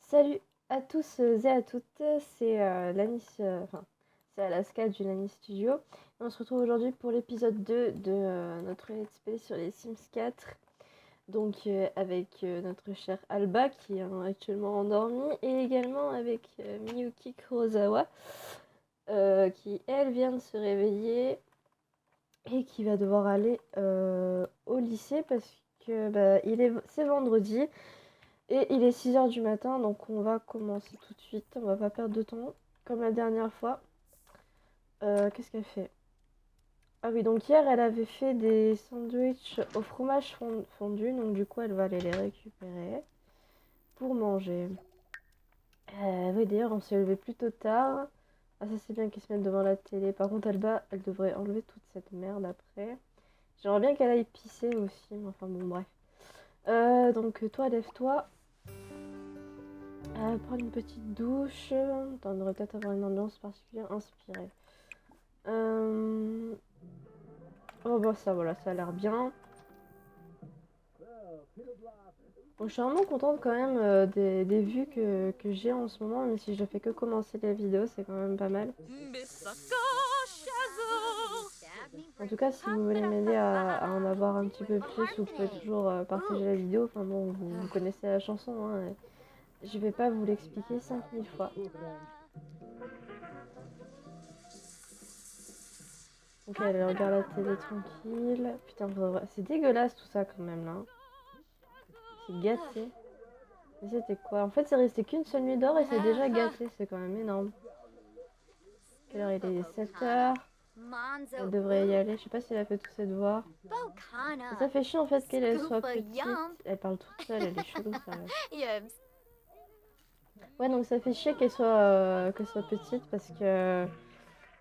Salut à tous et à toutes, c'est c'est Alaska du Lani Studio. Et on se retrouve aujourd'hui pour l'épisode 2 de notre Let's Play sur les Sims 4. Donc avec notre chère Alba qui est actuellement endormie et également avec Miyuki Kurosawa qui elle vient de se réveiller et qui va devoir aller au lycée parce que c'est vendredi. Et il est 6 h du matin, donc on va commencer tout de suite. On va pas perdre de temps, comme la dernière fois. Qu'est-ce qu'elle fait? Ah oui, donc hier, elle avait fait des sandwichs au fromage fondu. Donc du coup, elle va aller les récupérer pour manger. Oui, d'ailleurs, on s'est levé plutôt tard. Ah, ça c'est bien qu'ils se mettent devant la télé. Par contre, Alba, elle devrait enlever toute cette merde après. J'aimerais bien qu'elle aille pisser aussi, mais enfin bon, bref. Donc toi, lève-toi. Prendre une petite douche. On devrait peut-être avoir une ambiance particulière inspirée. Oh bah ça voilà, ça a l'air bien. Bon, je suis vraiment contente quand même des vues que j'ai en ce moment, même si je fais que commencer la vidéo, c'est quand même pas mal. En tout cas, si vous voulez m'aider à en avoir un petit peu plus, vous pouvez toujours partager la vidéo. Enfin bon, vous connaissez la chanson, hein. Je vais pas vous l'expliquer 5000 fois. Ok, elle regarde la télé tranquille. Putain, c'est dégueulasse tout ça quand même là. C'est gâté. Mais c'était quoi? En fait, c'est resté qu'une seule nuit d'or et c'est déjà gâté. C'est quand même énorme. Quelle heure il est? 7 h. Elle devrait y aller. Je sais pas si elle a fait tous ses devoirs. Et ça fait chier en fait qu'elle soit petite. Elle parle toute seule, elle est chelou ça. Ouais, donc ça fait chier qu'elle soit petite parce que.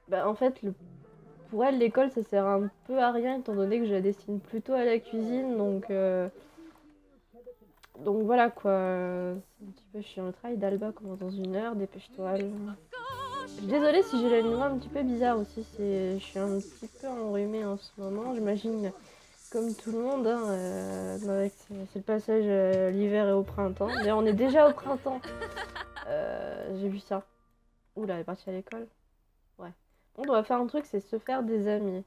Bah, en fait, pour elle, l'école ça sert un peu à rien étant donné que je la destine plutôt à la cuisine. Donc voilà quoi. C'est un petit peu chiant. Le travail d'Alba commence dans 1 heure. Dépêche-toi, Alba. Je suis désolée si j'ai la voix un petit peu bizarre aussi. Je suis un petit peu enrhumée en ce moment. J'imagine comme tout le monde. Hein, c'est le passage à l'hiver et au printemps. D'ailleurs, on est déjà au printemps. J'ai vu ça. Oula, elle est partie à l'école. Ouais. On doit faire un truc, c'est se faire des amis.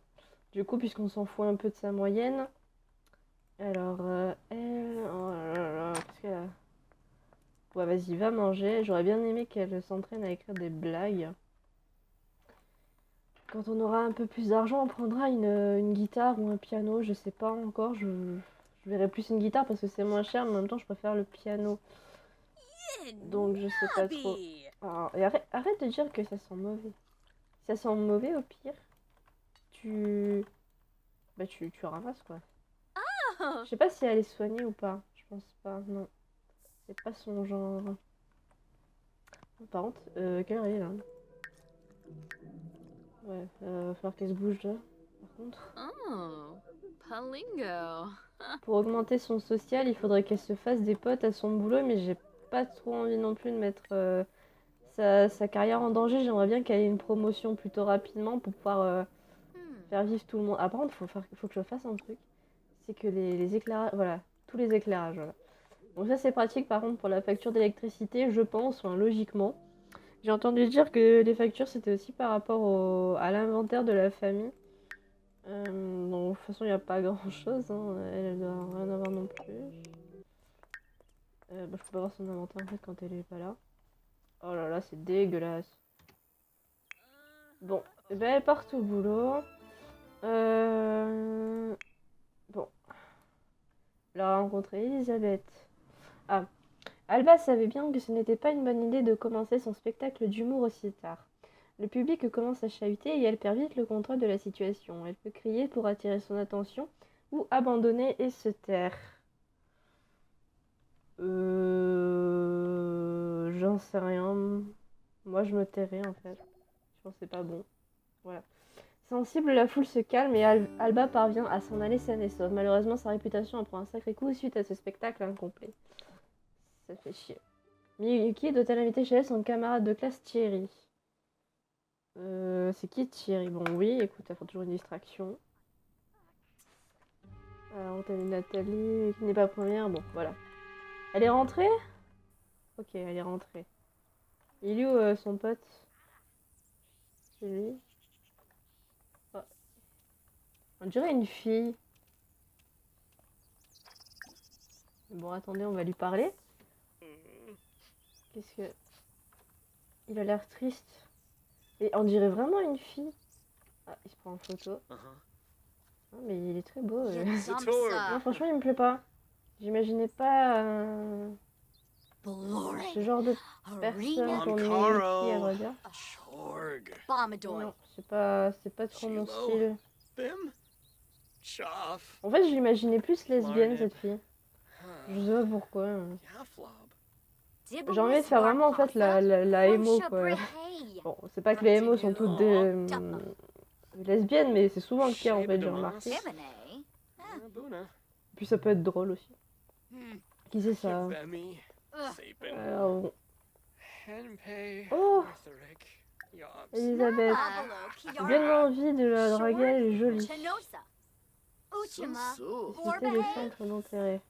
Du coup, puisqu'on s'en fout un peu de sa moyenne. Alors, elle... Oh là là, qu'est-ce qu'elle a? Ouais, vas-y, va manger. J'aurais bien aimé qu'elle s'entraîne à écrire des blagues. Quand on aura un peu plus d'argent, on prendra une guitare ou un piano. Je sais pas encore. Je verrai plus une guitare parce que c'est moins cher, mais en même temps, je préfère le piano. Donc, je sais pas trop. Et arrête de dire que ça sent mauvais. Ça sent mauvais au pire. Tu... tu ramasses quoi. Je sais pas si elle est soignée ou pas. Je pense pas, non. C'est pas son genre. Par contre, quelle heure il est là? Ouais, va falloir qu'elle se bouge là, par contre. Oh, Palingo. Pour augmenter son social, il faudrait qu'elle se fasse des potes à son boulot, mais j'ai pas trop envie non plus de mettre sa carrière en danger. J'aimerais bien qu'elle ait une promotion plutôt rapidement pour pouvoir faire vivre tout le monde. Ah, par contre, faut que je fasse un truc. C'est que les éclairages, voilà, tous les éclairages, voilà. Donc ça c'est pratique par contre pour la facture d'électricité, je pense, enfin, logiquement. J'ai entendu dire que les factures c'était aussi par rapport à l'inventaire de la famille. Donc de toute façon il n'y a pas grand chose, hein. Elle doit rien avoir non plus. Je peux pas voir son inventaire en fait quand elle est pas là. Oh là là c'est dégueulasse. Bon, eh ben, elle part au boulot. Bon, elle a rencontré Elisabeth. Ah, Alba savait bien que ce n'était pas une bonne idée de commencer son spectacle d'humour aussi tard. Le public commence à chahuter et elle perd vite le contrôle de la situation. Elle peut crier pour attirer son attention ou abandonner et se taire. J'en sais rien. Moi, je me tairais en fait. Je pense que c'est pas bon. Voilà. Sensible, la foule se calme et Alba parvient à s'en aller saine et sauve. Malheureusement, sa réputation en prend un sacré coup suite à ce spectacle incomplet. Ça fait chier. Miyuki doit-elle inviter chez elle son camarade de classe Thierry? C'est qui Thierry? Bon, oui, écoute, ça fait toujours une distraction. Alors, t'as une Nathalie qui n'est pas première. Bon, voilà. Elle est rentrée? Ok, elle est rentrée. Il est où son pote? C'est lui? Oh, on dirait une fille. Bon, attendez, on va lui parler. Qu'est-ce que... Il a l'air triste. Et on dirait vraiment une fille. Ah, il se prend en photo. Ah, mais il est très beau. Non, franchement, il me plaît pas. J'imaginais pas ce genre de personne pour lui qui, à vrai dire. Non, c'est pas trop mon style. En fait, je l'imaginais plus lesbienne, cette fille. Je sais pas pourquoi. J'ai envie de faire vraiment, en fait, la emo, quoi. Bon, c'est pas que les emos sont toutes des lesbiennes, mais c'est souvent le cas, en fait, j'ai remarqué. Puis ça peut être drôle aussi. Qui c'est ça? Alors... Oh, Elisabeth. J'ai bien envie de la draguer, elle est jolie. C'était le centre d'intérêt.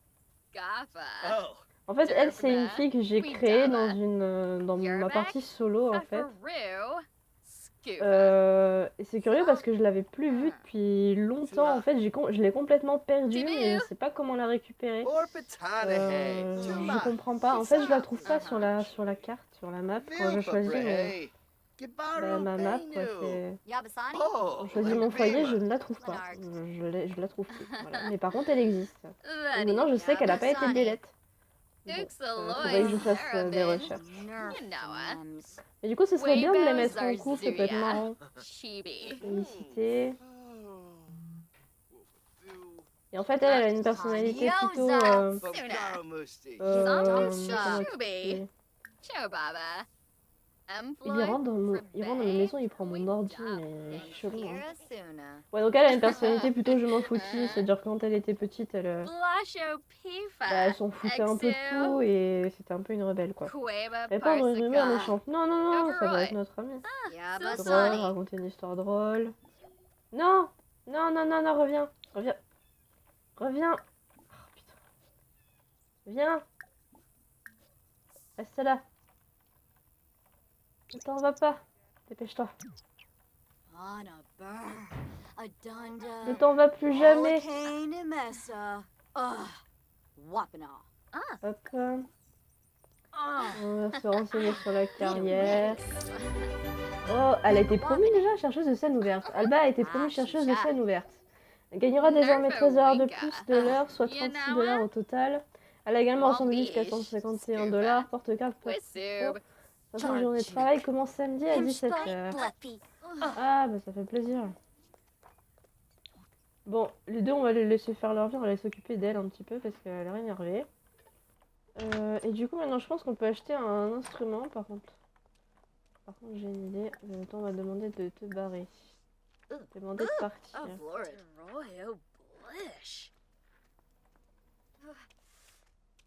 En fait, elle, c'est une fille que j'ai créée dans ma partie solo, en fait. Et c'est curieux parce que je l'avais plus vue depuis longtemps. En fait, je l'ai complètement perdue, mais je sais pas comment la récupérer. Je comprends pas. En fait, je la trouve pas sur la carte, sur la map. Quand je choisis ma map, quoi, c'est... Quand je choisis mon foyer, je ne la trouve pas. Je la trouve plus. Voilà. Mais par contre, elle existe. Et maintenant, je sais qu'elle a pas été delete. Bon, faudrait que je fasse des recherches. Et du coup, ce serait bien de les mettre en couple, ça peut être marrant. Félicité. Et en fait, elle a une personnalité plutôt... Il rentre dans ma maison, il prend mon ordi, mais c'est chelou. Hein. Ouais, donc elle a une personnalité plutôt je m'en foutis, c'est-à-dire que quand elle était petite, elle s'en foutait un peu de tout et c'était un peu une rebelle, quoi. Répandre une rumeur méchante. Non, non, non, ça va être notre ami. Drôle, raconter une histoire drôle. Non, non, non, non, non, reviens. Reviens. Oh, putain. Viens. Reste là. Ne t'en va pas. Dépêche-toi. Ne t'en va plus jamais. Hop. On va se renseigner sur la carrière. Oh, elle a été promue déjà chercheuse de scène ouverte. Alba a été promue chercheuse de scène ouverte. Elle gagnera désormais 13 heures de plus de l'heure, soit 36 $ au total. Elle a également reçu jusqu'à 151 $, porte-carte pour... Sa journée de travail commence samedi à 17h. Ah, bah ça fait plaisir. Bon, les deux, on va les laisser faire leur vie, on va aller s'occuper d'elle un petit peu parce qu'elle est énervée. Et du coup, maintenant, je pense qu'on peut acheter un instrument, par contre. J'ai une idée. Attends, on va demander de te barrer. Demander de partir.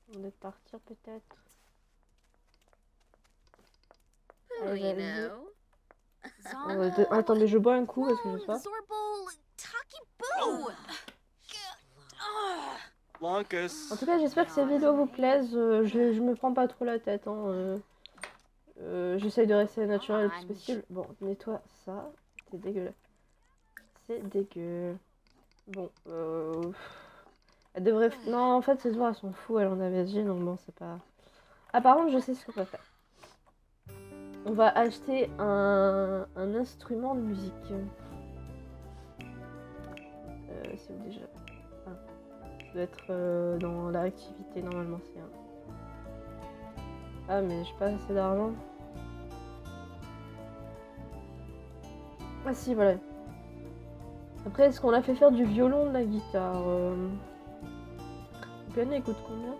Demander de partir, peut-être. Allez, vas-y. Attendez, je bois un coup parce que je sois. En tout cas, j'espère que ces vidéos vous plaisent. Je me prends pas trop la tête. Hein. J'essaye de rester naturel le plus possible. Bon, nettoie ça. C'est dégueulasse. C'est dégueu. Bon, elle devrait... Non, en fait, ces soirs, elles sont fous. Elle en avait dit, donc bon, c'est pas... Ah, par contre, je sais ce qu'on va faire. On va acheter un instrument de musique. C'est où déjà? Ah. Ça doit être dans la activité, normalement, c'est un... Ah, mais j'ai pas assez d'argent. Ah si, voilà. Après, est-ce qu'on a fait faire du violon, de la guitare Le piano, il coûte combien?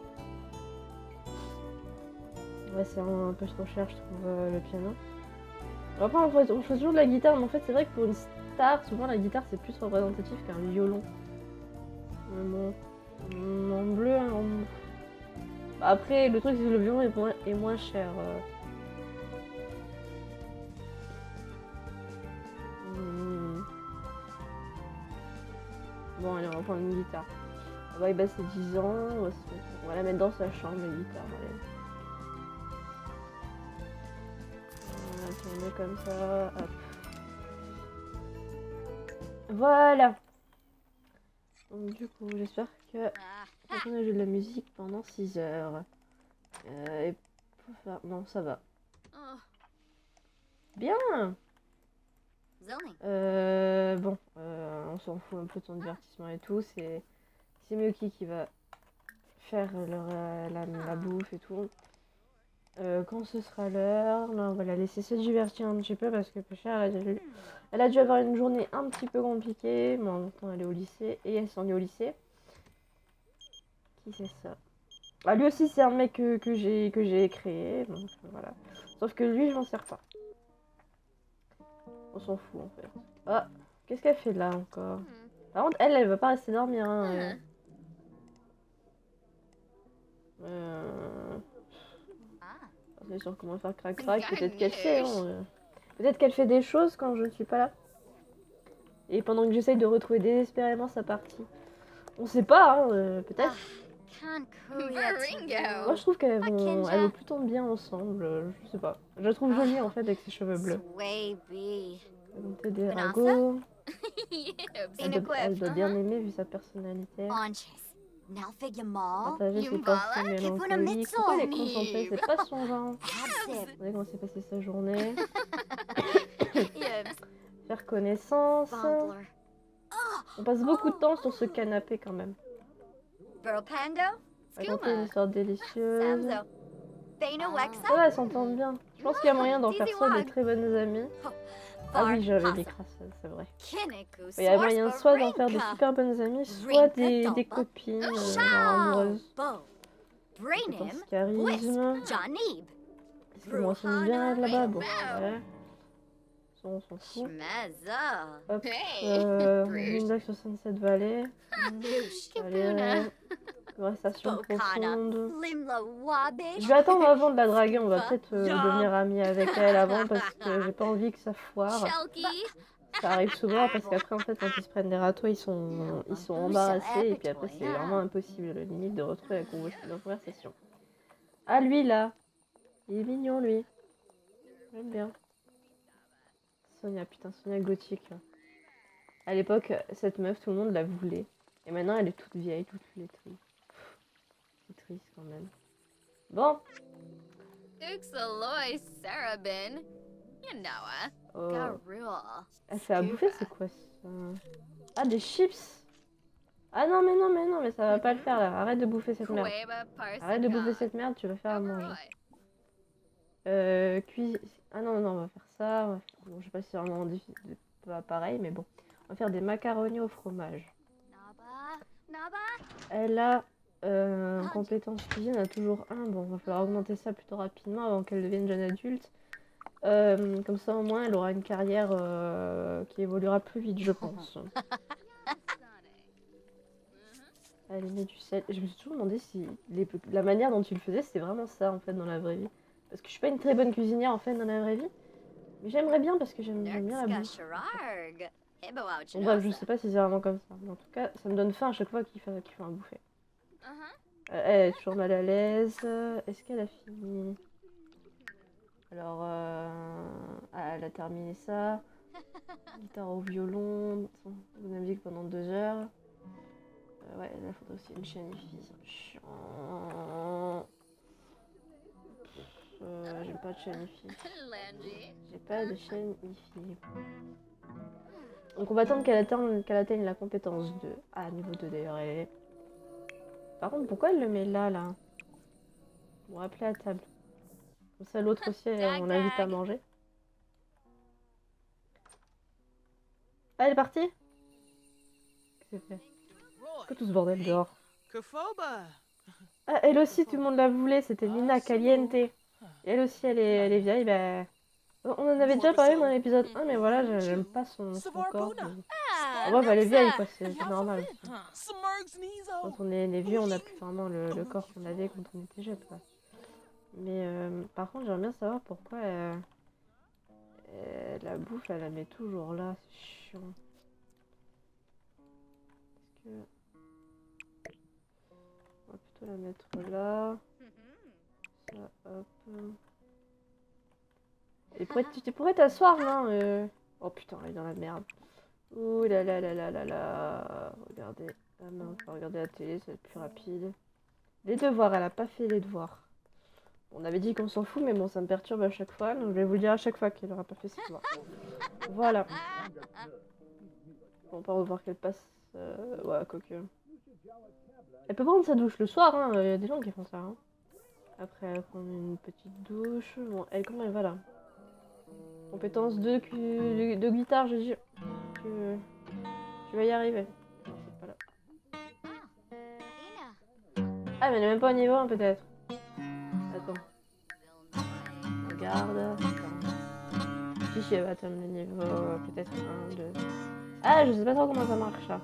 Ouais, c'est un peu trop cher, je trouve, le piano. Après, on fait toujours de la guitare, mais en fait, c'est vrai que pour une star, souvent, la guitare, c'est plus représentatif qu'un violon. Bon, en bleu, Après, le truc, c'est que le violon est moins cher. Bon, allez, on va prendre une guitare. On va y passer 10 ans. On va la mettre dans sa chambre, la guitare. Allez. comme ça. Hop. Voilà. Donc du coup, j'espère que on a joué de la musique pendant 6 heures. Et pour faire... Non, ça va. Oh, Bien. Zoning. Bon, on s'en fout un peu de son divertissement et tout. C'est Miyuki qui va faire la bouffe et tout. Quand ce sera l'heure, là, on va la laisser se divertir un petit peu parce que Pécha, elle a dû avoir une journée un petit peu compliquée, mais en même temps elle est au lycée et elle s'en est au lycée. Qui c'est ça? Ah, lui aussi c'est un mec que j'ai créé, donc voilà. Sauf que lui je m'en sers pas. On s'en fout en fait. Ah, qu'est-ce qu'elle fait là encore? Par contre elle va pas rester dormir hein. Ah. C'est sûr comment faire crac-crac, peut-être qu'elle sait hein. Peut-être qu'elle fait des choses quand je ne suis pas là. Et pendant que j'essaye de retrouver désespérément sa partie. On sait pas, hein, peut-être. Varingo. Moi je trouve qu'elles vont plutôt bien ensemble, je sais pas. Je la trouve jolie en fait avec ses cheveux bleus. Swaby. Monter des ragots. Yibs. Elle doit bien aimer vu sa personnalité. Anches. Nalfigamal. Partager ses Yumbala, pensées Kipuna mélancoliques. Mitsu. Pourquoi elle est concentrée? C'est pas son genre. Absib. Regardez comment s'est passée sa journée. Yibs. Faire connaissance. Bumbler. On passe beaucoup de temps sur ce canapé quand même. Burlpando. Raconter une histoire délicieuse. Samzo. Bano Ça Wexa. va, elles s'entendent bien. Je pense qu'il y a moyen d'en faire soit des très bonnes amies. Ah oui, j'avais mis Krassel, c'est vrai. Kinniku. Il y a moyen soit d'en faire des super bonnes amies, soit des copines, genre amoureuses. Bo. Compétence Brainim. charisme. Johnny. Est-ce que moi, ça me bien elle là-bas? Bon, ouais. Ça, on s'en fout. Schmezza. Hop. Hey, Bruce. Une blague sur Sunset Valley. Noosh. Allez. Conversation Bokana. profonde. Limla Wabish. Je vais attendre avant de la draguer, on va peut-être devenir amis avec elle avant parce que j'ai pas envie que ça foire. Shelky. Ça arrive souvent parce qu'après en fait quand ils se prennent des râteaux ils sont embarrassés et puis après c'est vraiment impossible limite de retrouver la conversation. Ah lui là, il est mignon lui. J'aime bien. Sonia, putain Sonia gothique. À l'époque cette meuf tout le monde la voulait et maintenant elle est toute vieille, toute flétrie. C'est triste quand même. Bon. Uxaloy Sarabin. You know Oh. Garua. Elle fait à bouffer, c'est quoi ça? Ah, des chips! Ah non, mais ça va pas le faire là. Arrête de bouffer cette merde. Queba Arrête de bouffer Parsika. cette merde, tu vas faire à manger. Overroy. Ah non, on va faire ça. Bon, je sais pas si c'est vraiment pas pareil, mais bon. On va faire des macaronis au fromage. Naba. Naba. Elle a en compétence cuisine, elle a toujours un. Bon, va falloir augmenter ça plutôt rapidement avant qu'elle devienne jeune adulte. Comme ça, au moins, elle aura une carrière qui évoluera plus vite, je pense. Elle met du sel. Je me suis toujours demandé si la manière dont tu le faisais, c'était vraiment ça, en fait, dans la vraie vie. Parce que je suis pas une très bonne cuisinière, en fait, dans la vraie vie. Mais j'aimerais bien, parce que j'aime bien la bouffe. Shararg. Bon, bref, je sais pas si c'est vraiment comme ça. Mais en tout cas, ça me donne faim à chaque fois qu'il fait un bouffer. Elle est toujours mal à l'aise. Est-ce qu'elle a fini? Alors, elle a terminé ça. Guitare au violon, de la musique pendant 2 heures. Ouais, là, il faudrait aussi une chaîne IFI, c'est chiant. J'ai pas de chaîne IFI. Langy. J'ai pas de chaîne IFI. Donc on va attendre qu'elle atteigne la compétence 2. Ah, niveau 2 d'ailleurs, elle est... Par contre, pourquoi elle le met là, là? Bon, appeler à table. Comme ça, l'autre aussi, on l'invite à manger. Ah, elle est partie? Qu'est-ce que c'est? C'est quoi tout ce bordel dehors? Ah, elle aussi, tout le monde la voulait, c'était Nina Caliente. Et elle aussi, elle est vieille, bah... On en avait déjà parlé dans l'épisode 1, mais voilà, j'aime pas son corps. En bref, elle est vieille, quoi, c'est normal. Quand on est vieux, on n'a plus vraiment le corps qu'on avait quand on était jeune, quoi. Mais par contre, j'aimerais bien savoir pourquoi la bouffe, elle la met toujours là, c'est chiant. Est-ce que... On va plutôt la mettre là. Ça, hop. Et tu pourrais t'asseoir, non Oh putain, elle est dans la merde. Ouh là là là là là là. Regardez. Ah non, on va regarder la télé, ça va être plus rapide. Les devoirs, elle a pas fait les devoirs. On avait dit qu'on s'en fout, mais bon, ça me perturbe à chaque fois, donc je vais vous le dire à chaque fois qu'elle aura pas fait ses devoirs. Voilà. Bon, on va voir qu'elle passe. Ouais, quoique. Elle peut prendre sa douche le soir, hein. Il y a des gens qui font ça, hein. Après, elle va prendre une petite douche. Bon, elle, comment elle va là? Compétence 2 de guitare, j'ai dit. Tu vas y arriver. Non, c'est pas là. Ah, mais elle est même pas au niveau 1 peut-être. Attends. Regarde. Attends. Si, elle va atteindre le niveau peut-être 1, 2. Ah, je sais pas trop comment ça marche ça.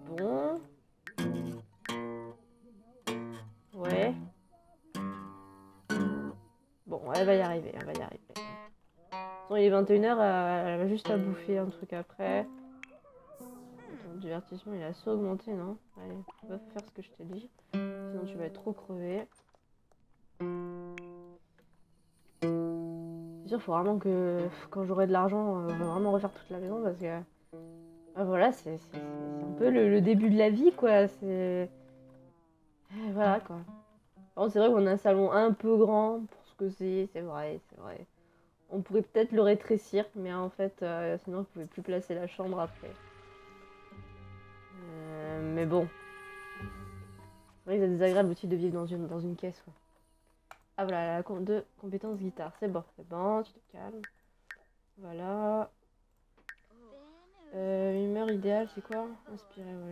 Bon. Ouais. Bon, elle va y arriver, elle va y arriver. Bon, il est 21h, elle va juste à bouffer un truc après. Ton divertissement, il a assez augmenté, non? Allez, va faire ce que je t'ai dit. Sinon, tu vas être trop crevé. C'est sûr, faut vraiment que quand j'aurai de l'argent, on va vraiment refaire toute la maison parce que voilà, c'est un peu le début de la vie, quoi. C'est voilà, quoi. Alors, c'est vrai qu'on a un salon un peu grand pour ce que c'est vrai, c'est vrai. On pourrait peut-être le rétrécir, mais en fait, sinon, on pouvait plus placer la chambre après. Mais bon, c'est vrai que c'est désagréable aussi de vivre dans une caisse, quoi. Ah voilà, la de compétence guitare, c'est bon, tu te calmes. Voilà. Humeur idéale, c'est quoi? Inspiré, ouais.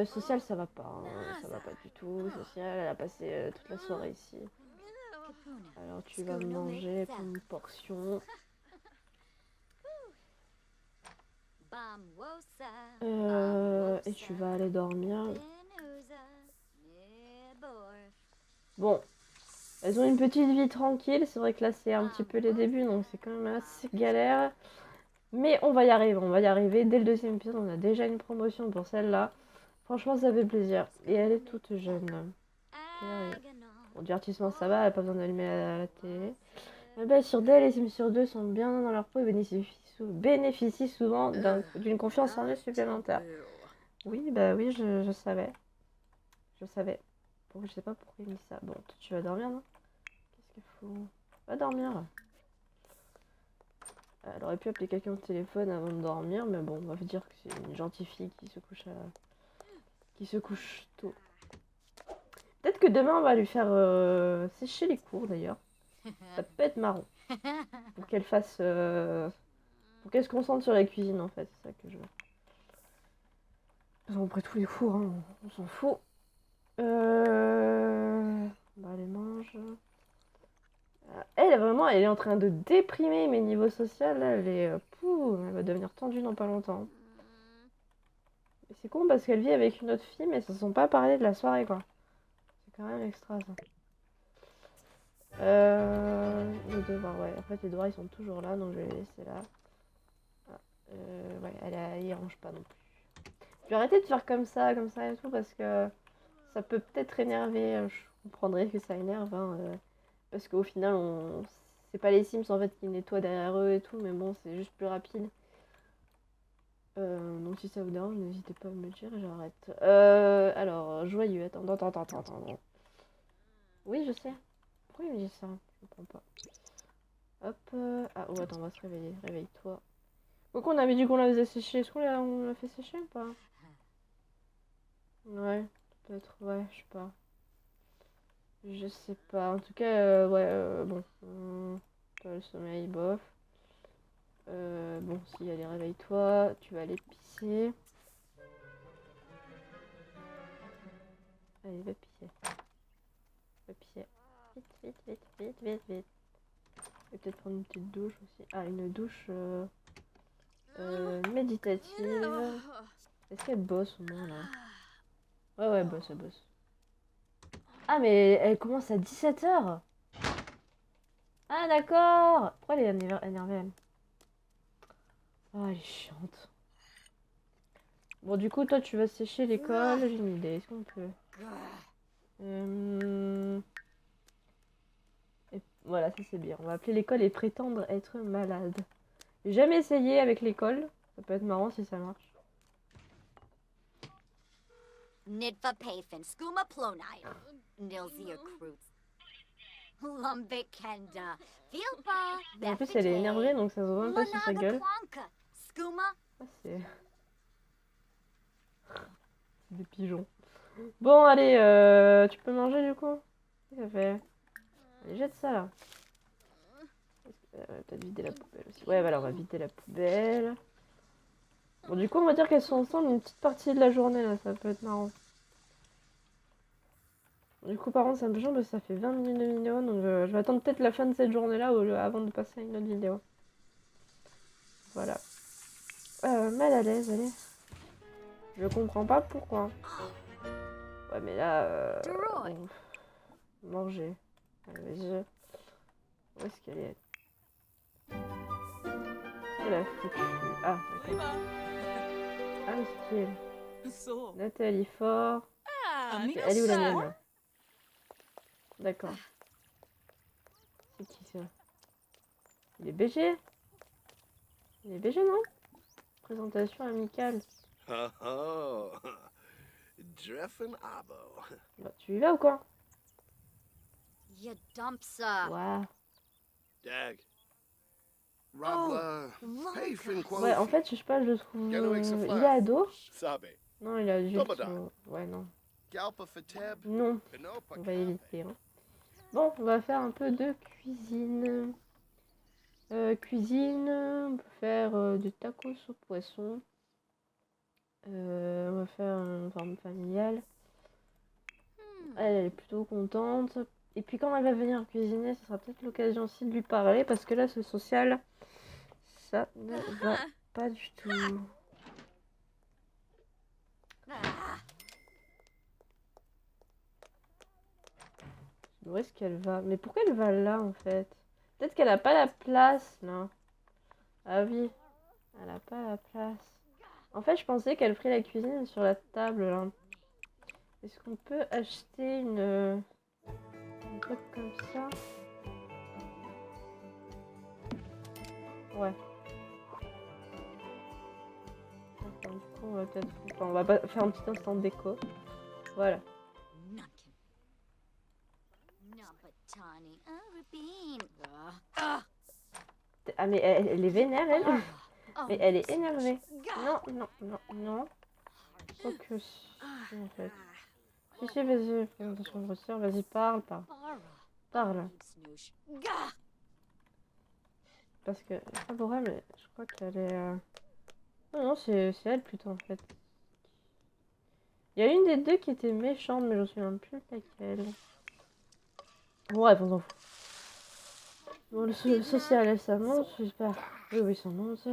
Social, ça va pas, hein. Ça va pas du tout. Social, elle a passé toute la soirée ici. Alors tu vas manger une portion. Et tu vas aller dormir. Bon, elles ont une petite vie tranquille. C'est vrai que là, c'est un petit peu les débuts, donc c'est quand même assez galère. Mais on va y arriver, on va y arriver. Dès le deuxième épisode, on a déjà une promotion pour celle-là. Franchement, ça fait plaisir. Et elle est toute jeune. Bon, divertissement, ça va, elle n'a pas besoin d'allumer la télé. Bah, sur D, les Sims sur 2 sont bien dans leur peau et bénéficient souvent d'une confiance en eux supplémentaire. Oui, bah oui, je savais. Je savais. Bon, je sais pas pourquoi il dit ça. Bon, toi, tu vas dormir, non? Qu'est-ce qu'il faut? Va dormir. Elle aurait pu appeler quelqu'un au téléphone avant de dormir, mais bon, on va dire que c'est une gentille fille qui se couche tôt. Peut-être que demain, on va lui faire sécher les cours, d'ailleurs. Ça peut être marrant. Pour qu'elle fasse... Pour qu'elle se concentre sur la cuisine, en fait. C'est ça que je veux. Parce qu'après tous les cours, hein, on s'en fout. Bah, elle mange. Elle, vraiment, elle est en train de déprimer mes niveaux sociaux. Là, elle va devenir tendue dans pas longtemps. Et c'est con parce qu'elle vit avec une autre fille, mais ils ne se sont pas parlé de la soirée, quoi. C'est quand même extra, ça. Les devoirs, ouais. En fait, les devoirs, ils sont toujours là, donc je vais les laisser là. Ah, ouais, elle y range pas non plus. Je vais arrêter de faire comme ça et tout, parce que ça peut peut-être énerver. Je comprendrais que ça énerve, hein, parce qu'au final, c'est pas les Sims, en fait, qui nettoient derrière eux et tout, mais bon, c'est juste plus rapide. Donc si ça vous dérange, n'hésitez pas à me le dire et j'arrête. Alors, joyeux, attends. Oui, je sais. Pourquoi il me dit ça? Je comprends pas. Hop. Ah, oh, attends, on va se réveiller. Réveille-toi. Donc on avait dit qu'on la faisait sécher. Est-ce on l'a fait sécher ou pas? Ouais, peut-être. Ouais, je sais pas. Je sais pas. En tout cas, ouais, bon. Toi, le sommeil, bof. Bon, si, allez, réveille-toi. Tu vas aller pisser. Allez, va pisser. Va pisser. Vite. Je vais peut-être prendre une petite douche aussi. Ah, une douche méditative. Est-ce qu'elle bosse au moins là? Ouais, elle bosse. Ah, mais elle commence à 17h. Ah, d'accord. Pourquoi elle est énervée, elle? Oh, elle est chiante. Bon, du coup, toi, tu vas sécher l'école. J'ai une idée. Est-ce qu'on peut... Voilà, ça c'est bien. On va appeler l'école et prétendre être malade. J'ai jamais essayé avec l'école. Ça peut être marrant si ça marche. Nidva Payfin, Skooma Plonai, Nilzir Cruz. Lumbik Kenda, Filpa, En plus, elle est énervée, donc ça se voit même pas sur sa Lanaga gueule. Planka, Skooma. Ah, c'est des pigeons. Bon, allez, tu peux manger du coup? Qu'est-ce que ça fait? Allez, jette ça là. Peut-être vider la poubelle aussi. Ouais, voilà, on va vider la poubelle. Bon, du coup, on va dire qu'elles sont ensemble une petite partie de la journée là, ça peut être marrant. Du coup, par contre, ça me change parce que ça fait 20 minutes de vidéo, donc je vais attendre peut-être la fin de cette journée-là avant de passer à une autre vidéo. Voilà. Mal à l'aise, allez. Je comprends pas pourquoi. Ouais, mais là, bon, manger. Allez, vas-y. Où est-ce qu'elle est? Qu'est-ce qu'elle a foutu? Ah, d'accord. Ah, mais c'est qui elle? Nathalie Fort. Elle est où la mienne là? D'accord. C'est qui ça? Il est BG? Il est BG, non? Présentation amicale. Oh, Dreffen Abo. Bah, tu y vas ou quoi? Ya dumpsa. Waouh. Dag. Rabla. Payfin Ouais, en Qualifi. fait, je sais pas, je le trouve. Gano Il Exafla. est ado? Sabe. Non, il est adulte. Domoda. Ouais, non. Galpa Fateb. Non, Pinopa on va éviter. Hein. Bon, on va faire un peu de cuisine. Cuisine, on peut faire des tacos au poisson. On va faire une forme familiale. Elle est plutôt contente. Et puis quand elle va venir cuisiner, ce sera peut-être l'occasion aussi de lui parler parce que là, ce social, ça ne va pas du tout. Où est-ce qu'elle va? Mais pourquoi elle va là en fait? Peut-être qu'elle a pas la place là. Ah oui, elle a pas la place. En fait, je pensais qu'elle ferait la cuisine sur la table là. Est-ce qu'on peut acheter un truc comme ça? Ouais. Attends, du coup, on va peut-être... Enfin, on va pas faire un petit instant de déco. Voilà. Nunkin. Nabatani. Rubin. Ah, mais elle est vénère, elle. Mais elle est énervée. Non, non, non, non. Faut que... Si, en fait. Si, vas-y. Attention, grossir. Vas-y, parle, parle. Parle. Parce que... Pas pour elle, mais je crois qu'elle est... Non, non, c'est elle plutôt, en fait. Il y a une des deux qui était méchante, mais je me souviens plus laquelle. Bref, on s'en fout. Bon, le social, ça monte, j'espère. Oui, oui, ça monte.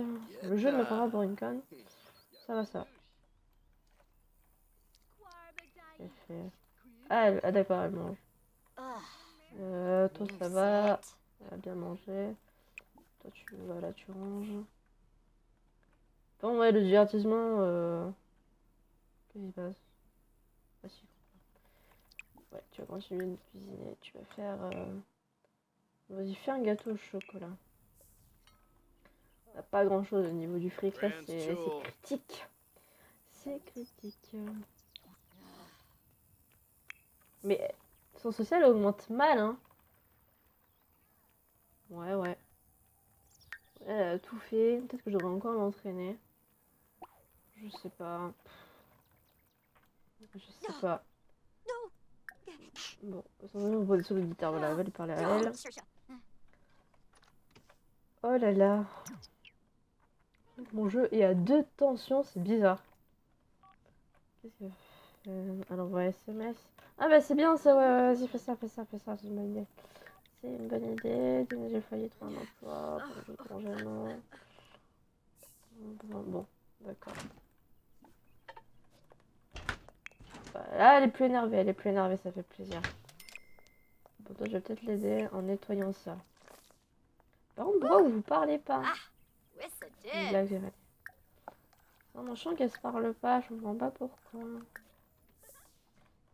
Le jeu me prendra pour une conne. Ça va, ça va. C'est fait. Ah, d'accord, elle mange. Toi, ça va. Elle a bien mangé. Toi, voilà, tu ranges. Bon, ouais, le divertissement, qu'est-ce qui se passe? Ah, si. Ouais, tu vas continuer de cuisiner. Tu vas faire... Vas-y, fais un gâteau au chocolat. On n'a pas grand-chose au niveau du fric, là, c'est critique. C'est critique. Mais son social augmente mal, hein. Ouais, ouais. Elle a tout fait. Peut-être que j'aurais encore l'entraîner. Je sais pas. Je sais pas. Bon, on va sur le guitare, voilà, on va lui parler à elle. Oh là là. Mon jeu est à 2 tensions, c'est bizarre. Qu'est-ce que... elle envoie SMS. Ah bah c'est bien ça, ouais, vas-y, fais ça, c'est une bonne idée. C'est une bonne idée, déménager le foyer, trouver un emploi, pour le congélement. Bon, d'accord. Là, elle est plus énervée, ça fait plaisir. Bon, toi, je vais peut-être l'aider en nettoyant ça. Par contre, pourquoi vous parlez pas? C'est une blague, j'ai raté. Non, mon chant qu'elle se parle pas, je comprends pas pourquoi.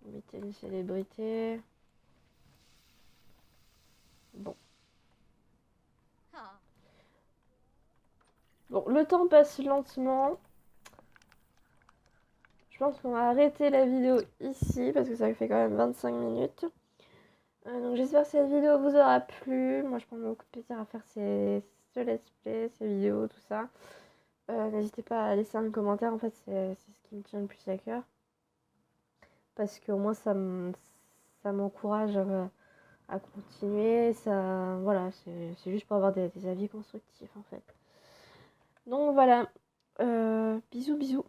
Imiter les célébrités. Bon, Bon, le temps passe lentement. Je pense qu'on va arrêter la vidéo ici parce que ça fait quand même 25 minutes. Donc j'espère que cette vidéo vous aura plu. Moi je prends beaucoup de plaisir à faire ce let's play, ces vidéos, tout ça. N'hésitez pas à laisser un commentaire, en fait c'est ce qui me tient le plus à cœur. Parce qu'au moins ça m'encourage à continuer. Ça, voilà, c'est juste pour avoir des avis constructifs en fait. Donc voilà, bisous bisous.